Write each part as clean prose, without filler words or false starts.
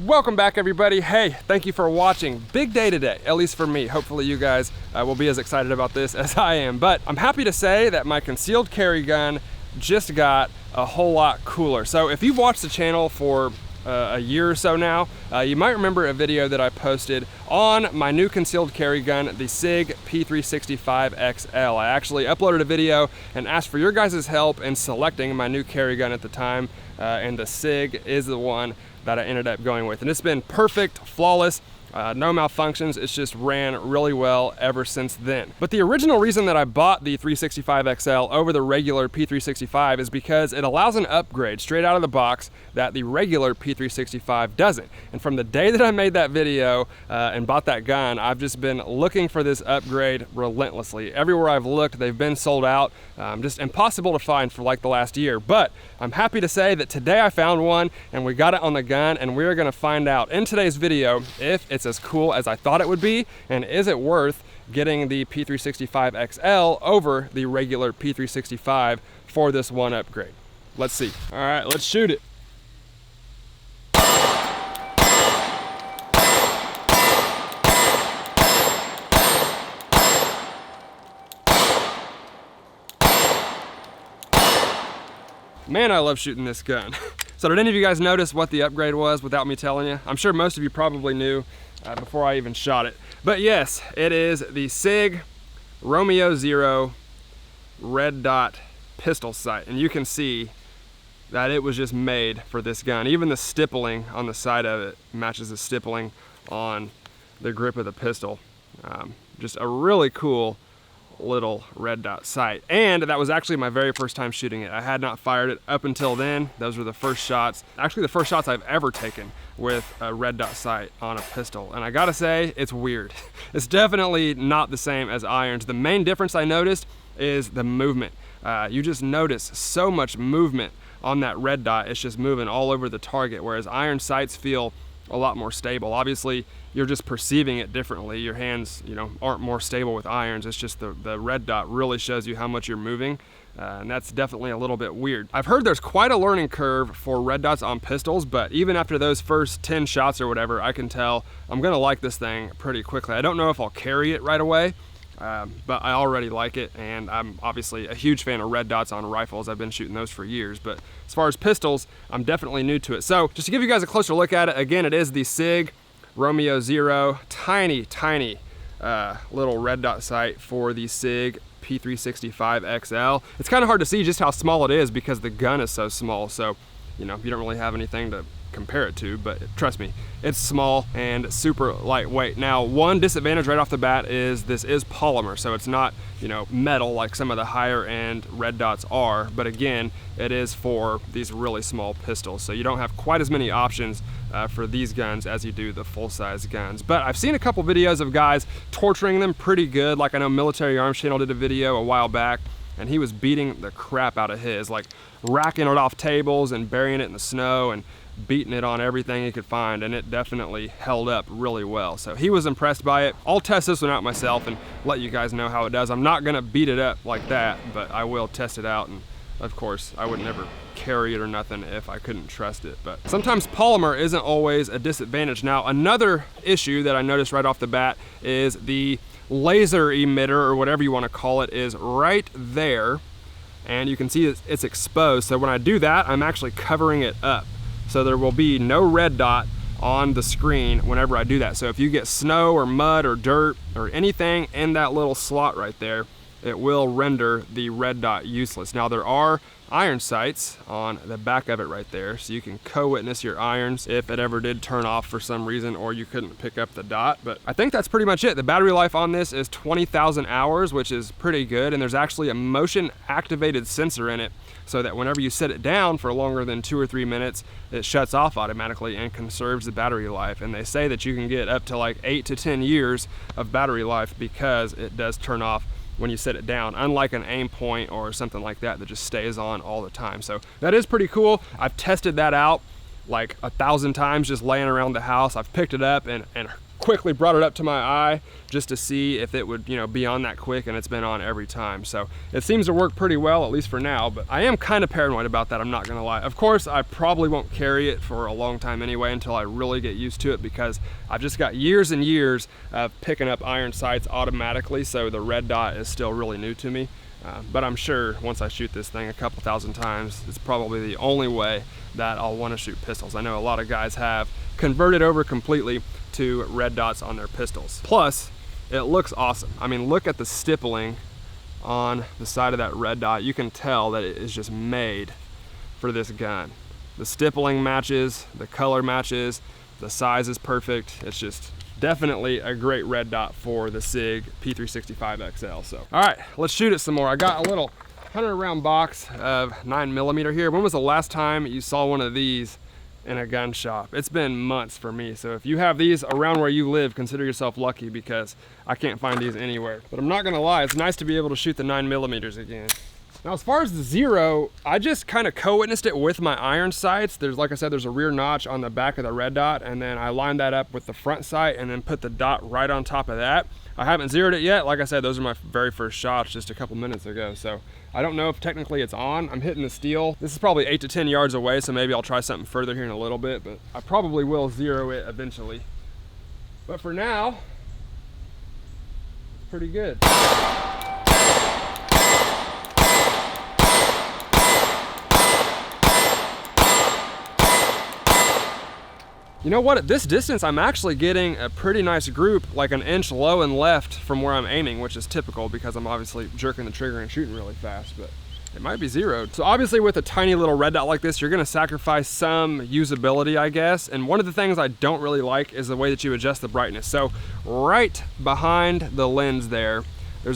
Welcome back, everybody. Hey, thank you for watching. Big day today, at least for me. Hopefully you guys will be as excited about this as I am. But I'm happy to say that my concealed carry gun just got a whole lot cooler. So if you've watched the channel for a year or so now, you might remember a video that I posted on my new concealed carry gun, the Sig P365 XL. I actually uploaded a video and asked for your guys' help in selecting my new carry gun at the time, and the Sig is the one that I ended up going with. And it's been perfect, flawless, no malfunctions. It's just ran really well ever since then. But the original reason that I bought the 365 XL over the regular P365 is because it allows an upgrade straight out of the box that the regular P365 doesn't. And from the day that I made that video and bought that gun, I've just been looking for this upgrade relentlessly. Everywhere I've looked, they've been sold out, just impossible to find for like the last year. But I'm happy to say that today I found one and we got it on the gun, and we're gonna find out in today's video if it's as cool as I thought it would be, and is it worth getting the P365 XL over the regular P365 for this one upgrade. Let's see. All right, let's shoot it. Man, I love shooting this gun. So did any of you guys notice what the upgrade was without me telling you? I'm sure most of you probably knew before I even shot it. But yes, it is the Sig Romeo Zero red dot pistol sight. And you can see that it was just made for this gun. Even the stippling on the side of it matches the stippling on the grip of the pistol. Just a really cool little red dot sight. And that was actually my very first time shooting it. I had not fired it up until then. Those were the first shots, actually the first shots I've ever taken with a red dot sight on a pistol. And I gotta say, it's weird. It's definitely not the same as irons. The main difference I noticed is the movement. You just notice so much movement on that red dot. It's just moving all over the target, whereas iron sights feel a lot more stable. Obviously, you're just perceiving it differently. Your hands, aren't more stable with irons. It's just the red dot really shows you how much you're moving, and that's definitely a little bit weird. I've heard there's quite a learning curve for red dots on pistols, but even after those first 10 shots or whatever, I can tell I'm gonna like this thing pretty quickly. I don't know if I'll carry it right away, but I already like it, and I'm obviously a huge fan of red dots on rifles. I've been shooting those for years, but as far as pistols, I'm definitely new to it. So just to give you guys a closer look at it, again, it is the Sig Romeo Zero, tiny little red dot sight for the Sig P365 XL. It's kind of hard to see just how small it is because the gun is so small, so you don't really have anything to compare it to, but trust me, it's small and super lightweight. Now, one disadvantage right off the bat is this is polymer, so it's not metal like some of the higher end red dots are, but again, it is for these really small pistols, so you don't have quite as many options for these guns as you do the full-size guns. But I've seen a couple videos of guys torturing them pretty good. Like I know Military Arms Channel did a video a while back, and he was beating the crap out of his, like racking it off tables and burying it in the snow and beating it on everything he could find, and it definitely held up really well. So he was impressed by it. I'll test this one out myself and let you guys know how it does. I'm not gonna beat it up like that, but I will test it out, and of course I would never carry it or nothing if I couldn't trust it. But sometimes polymer isn't always a disadvantage. Now, another issue that I noticed right off the bat is the laser emitter, or whatever you want to call it, is right there, and you can see it's exposed. So when I do that, I'm actually covering it up, so there will be no red dot on the screen whenever I do that. So if you get snow or mud or dirt or anything in that little slot right there, it will render the red dot useless. Now, there are iron sights on the back of it right there, so you can co-witness your irons if it ever did turn off for some reason or you couldn't pick up the dot. But I think that's pretty much it. The battery life on this is 20,000 hours, which is pretty good, and there's actually a motion activated sensor in it, so that whenever you set it down for longer than 2 or 3 minutes, it shuts off automatically and conserves the battery life. And they say that you can get up to like 8 to 10 years of battery life because it does turn off when you set it down, unlike an aim point or something like that just stays on all the time. So that is pretty cool. I've tested that out like 1,000 times just laying around the house. I've picked it up and quickly brought it up to my eye just to see if it would, you know, be on that quick, and it's been on every time. So it seems to work pretty well, at least for now, but I am kind of paranoid about that, I'm not gonna lie. Of course, I probably won't carry it for a long time anyway until I really get used to it, because I've just got years and years of picking up iron sights automatically, so the red dot is still really new to me. But I'm sure once I shoot this thing a couple thousand times, it's probably the only way that I'll want to shoot pistols. I know a lot of guys have converted over completely to red dots on their pistols. Plus, it looks awesome. I mean, look at the stippling on the side of that red dot. You can tell that it is just made for this gun. The stippling matches, the color matches, the size is perfect. It's just definitely a great red dot for the Sig P365 XL. So, all right, let's shoot it some more. I got a little 100 round box of 9mm here. When was the last time you saw one of these in a gun shop? It's been months for me. So if you have these around where you live, consider yourself lucky, because I can't find these anywhere. But I'm not gonna lie, it's nice to be able to shoot the 9mm again. Now, as far as the Zero, I just kind of co-witnessed it with my iron sights. There's, like I said, there's a rear notch on the back of the red dot, and then I lined that up with the front sight and then put the dot right on top of that. I haven't zeroed it yet. Like I said, those are my very first shots just a couple minutes ago. So I don't know if technically it's on. I'm hitting the steel. This is probably 8 to 10 yards away, so maybe I'll try something further here in a little bit, but I probably will zero it eventually. But for now, it's pretty good. You know what, at this distance, I'm actually getting a pretty nice group, like an inch low and left from where I'm aiming, which is typical because I'm obviously jerking the trigger and shooting really fast, but it might be zeroed. So obviously with a tiny little red dot like this, you're gonna sacrifice some usability, I guess. And one of the things I don't really like is the way that you adjust the brightness. So right behind the lens there's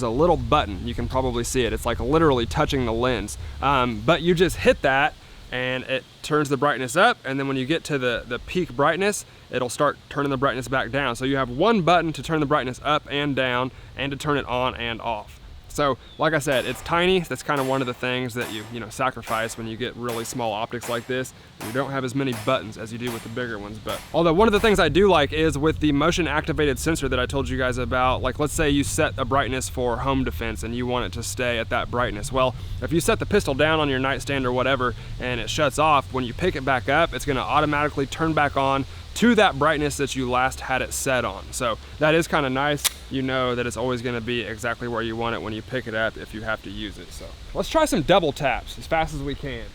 a little button. You can probably see it. It's like literally touching the lens. But you just hit that, and it turns the brightness up, and then when you get to the peak brightness, it'll start turning the brightness back down. So you have one button to turn the brightness up and down, and to turn it on and off. So like I said, it's tiny. That's kind of one of the things that you sacrifice when you get really small optics like this. You don't have as many buttons as you do with the bigger ones. But although one of the things I do like is with the motion activated sensor that I told you guys about, like let's say you set a brightness for home defense and you want it to stay at that brightness. Well, if you set the pistol down on your nightstand or whatever and it shuts off, when you pick it back up, it's gonna automatically turn back on to that brightness that you last had it set on. So that is kind of nice. You know that it's always going to be exactly where you want it when you pick it up if you have to use it. So let's try some double taps as fast as we can.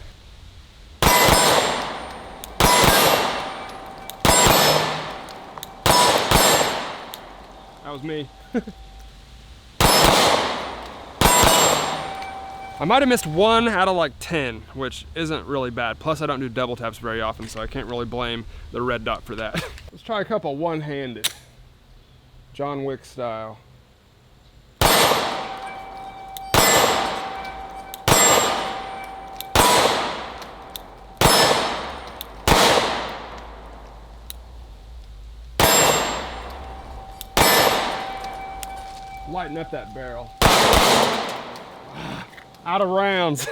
That was me. I might have missed 1 out of like 10, which isn't really bad. Plus I don't do double taps very often, so I can't really blame the red dot for that. Let's try a couple one-handed, John Wick style. Lighten up that barrel. Out of rounds.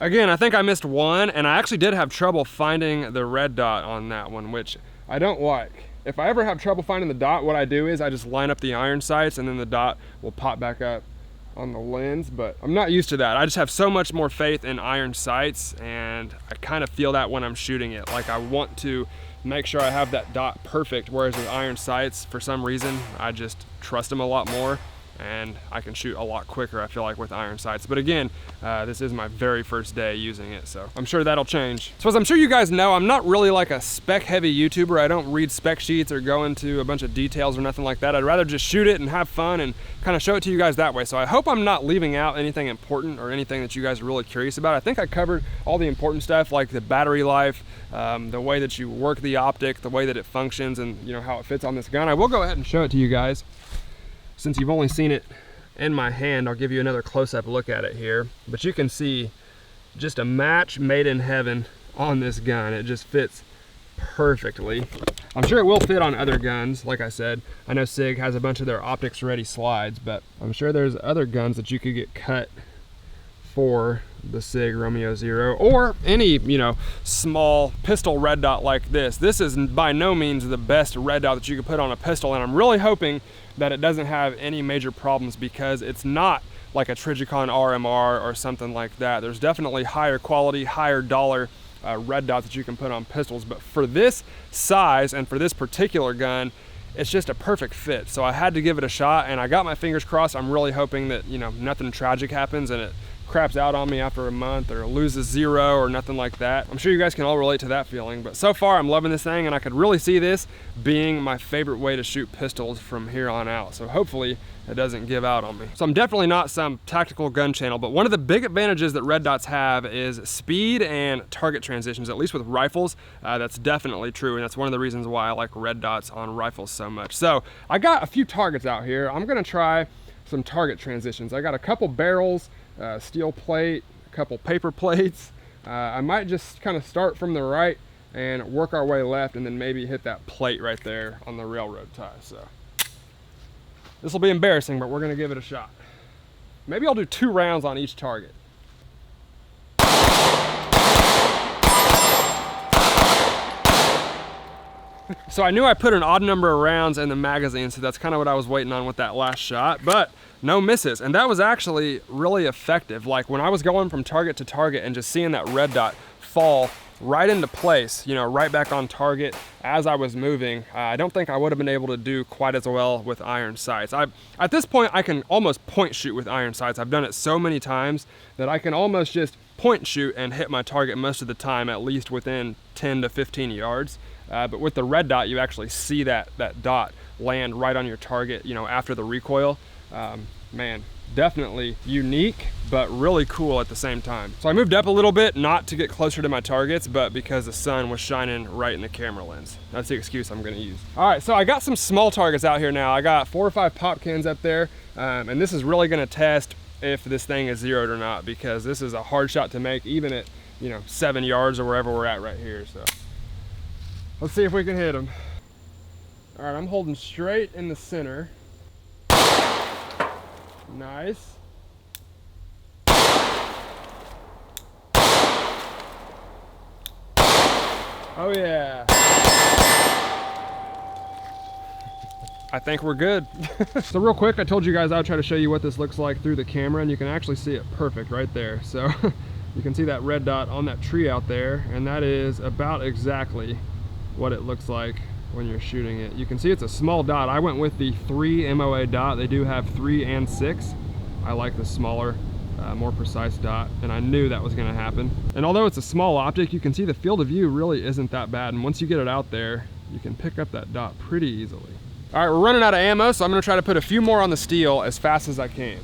Again, I think I missed 1, and I actually did have trouble finding the red dot on that one, which I don't like. If I ever have trouble finding the dot, what I do is I just line up the iron sights and then the dot will pop back up on the lens, but I'm not used to that. I just have so much more faith in iron sights, and I kind of feel that when I'm shooting it. Like I want to make sure I have that dot perfect, whereas with iron sights, for some reason, I just trust them a lot more, and I can shoot a lot quicker, I feel like, with iron sights. But again, this is my very first day using it, so I'm sure that'll change. So as I'm sure you guys know, I'm not really like a spec heavy YouTuber. I don't read spec sheets or go into a bunch of details or nothing like that. I'd rather just shoot it and have fun and kind of show it to you guys that way. So I hope I'm not leaving out anything important or anything that you guys are really curious about. I think I covered all the important stuff, like the battery life, the way that you work the optic, the way that it functions, and how it fits on this gun. I will go ahead and show it to you guys. Since you've only seen it in my hand, I'll give you another close-up look at it here. But you can see just a match made in heaven on this gun. It just fits perfectly. I'm sure it will fit on other guns. Like I said, I know Sig has a bunch of their optics ready slides, but I'm sure there's other guns that you could get cut for the Sig Romeo Zero, or any, you know, small pistol red dot like this. This is by no means the best red dot that you could put on a pistol, and I'm really hoping that it doesn't have any major problems, because it's not like a Trijicon RMR or something like that. There's definitely higher quality, higher dollar red dots that you can put on pistols, but for this size and for this particular gun, it's just a perfect fit. So I had to give it a shot, and I got my fingers crossed. I'm really hoping that, you know, nothing tragic happens and it craps out on me after a month or loses zero or nothing like that. I'm sure you guys can all relate to that feeling, but so far I'm loving this thing, and I could really see this being my favorite way to shoot pistols from here on out. So hopefully it doesn't give out on me. So I'm definitely not some tactical gun channel, but one of the big advantages that red dots have is speed and target transitions, at least with rifles. That's definitely true, and that's one of the reasons why I like red dots on rifles so much. So I got a few targets out here. I'm gonna try some target transitions. I got a couple barrels, steel plate, a couple paper plates. I might just kind of start from the right and work our way left, and then maybe hit that plate right there on the railroad tie. So this will be embarrassing, but we're gonna give it a shot. Maybe I'll do 2 rounds on each target. So I knew I put an odd number of rounds in the magazine, so that's kind of what I was waiting on with that last shot, but no misses. And that was actually really effective. Like when I was going from target to target and just seeing that red dot fall right into place, you know, right back on target as I was moving, I don't think I would have been able to do quite as well with iron sights. At this point, I can almost point shoot with iron sights. I've done it so many times that I can almost just point shoot and hit my target most of the time, at least within 10 to 15 yards. But with the red dot, you actually see that dot land right on your target, you know, after the recoil. Man, definitely unique, but really cool at the same time. So I moved up a little bit, not to get closer to my targets, but because the sun was shining right in the camera lens. That's the excuse I'm gonna use. All right, so I got some small targets out here now. I got 4 or 5 pop cans up there, and this is really gonna test if this thing is zeroed or not, because this is a hard shot to make, even at, you know, 7 yards or wherever we're at right here. So let's see if we can hit them. All right, I'm holding straight in the center. Nice. Oh yeah. I think we're good. So real quick, I told you guys I'd try to show you what this looks like through the camera, and you can actually see it perfect right there. So you can see that red dot on that tree out there, and that is about exactly what it looks like when you're shooting it. You can see it's a small dot. I went with the 3 MOA dot. They do have 3 and 6. I like the smaller, more precise dot, and I knew that was gonna happen. And although it's a small optic, you can see the field of view really isn't that bad, and once you get it out there, you can pick up that dot pretty easily. All right, we're running out of ammo, so I'm gonna try to put a few more on the steel as fast as I can.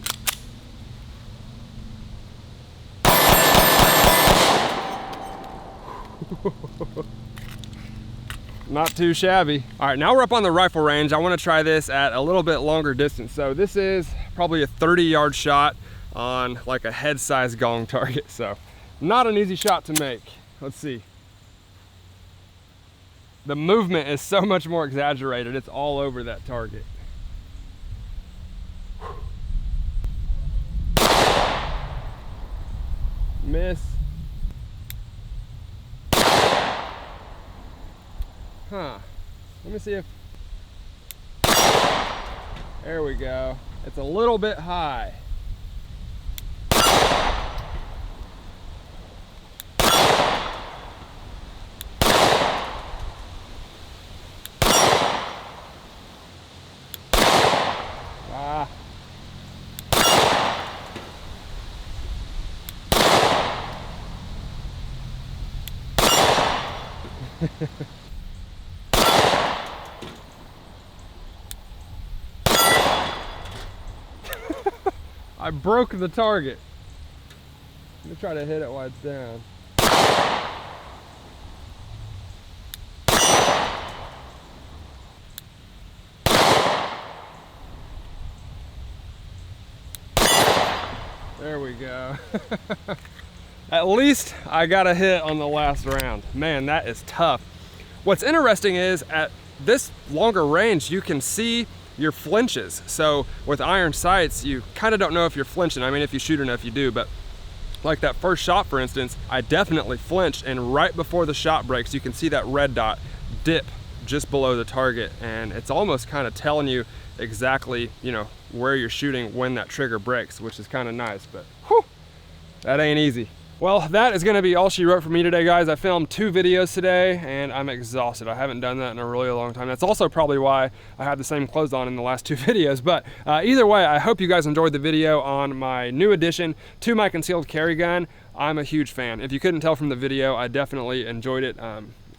Not too shabby. All right, now we're up on the rifle range. I want to try this at a little bit longer distance. So this is probably a 30-yard shot on like a head-size gong target. So not an easy shot to make. Let's see. The movement is so much more exaggerated. It's all over that target. Miss. Huh. Let me see if... There we go. It's a little bit high. Ah. I broke the target. Let me try to hit it while it's down. There we go. At least I got a hit on the last round. Man, that is tough. What's interesting is at this longer range, you can see your flinches. So with iron sights, you kind of don't know if you're flinching. I mean, if you shoot enough, you do, but Like that first shot, for instance, I definitely flinched, and right before the shot breaks, you can see that red dot dip just below the target, and it's almost kind of telling you exactly, you know, where you're shooting when that trigger breaks, which is kind of nice. But whew, that ain't easy. Well, that is gonna be all she wrote for me today, guys. I filmed 2 videos today and I'm exhausted. I haven't done that in a really long time. That's also probably why I had the same clothes on in the last 2 videos. But either way, I hope you guys enjoyed the video on my new addition to my concealed carry gun. I'm a huge fan. If you couldn't tell from the video, I definitely enjoyed it.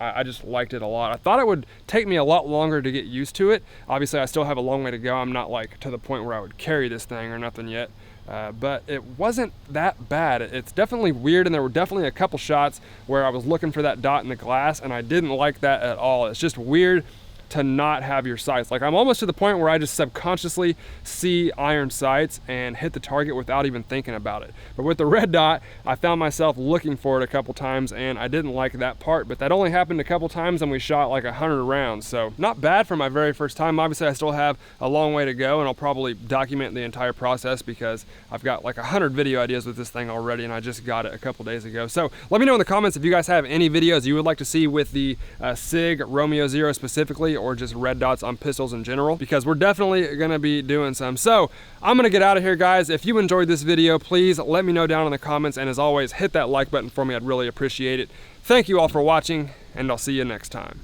I just liked it a lot. I thought it would take me a lot longer to get used to it. Obviously, I still have a long way to go. I'm not like to the point where I would carry this thing or nothing yet. But it wasn't that bad. It's definitely weird, and there were definitely a couple shots where I was looking for that dot in the glass, and I didn't like that at all. It's just weird to not have your sights. Like, I'm almost to the point where I just subconsciously see iron sights and hit the target without even thinking about it. But with the red dot, I found myself looking for it a couple times, and I didn't like that part. But that only happened a couple times, and we shot like 100 rounds. So not bad for my very first time. Obviously, I still have a long way to go, and I'll probably document the entire process because I've got like 100 video ideas with this thing already, and I just got it a couple days ago. So let me know in the comments if you guys have any videos you would like to see with the Sig Romeo Zero specifically, or just red dots on pistols in general, because we're definitely gonna be doing some. So I'm gonna get out of here, guys. If you enjoyed this video, please let me know down in the comments, and as always, hit that like button for me. I'd really appreciate it. Thank you all for watching, and I'll see you next time.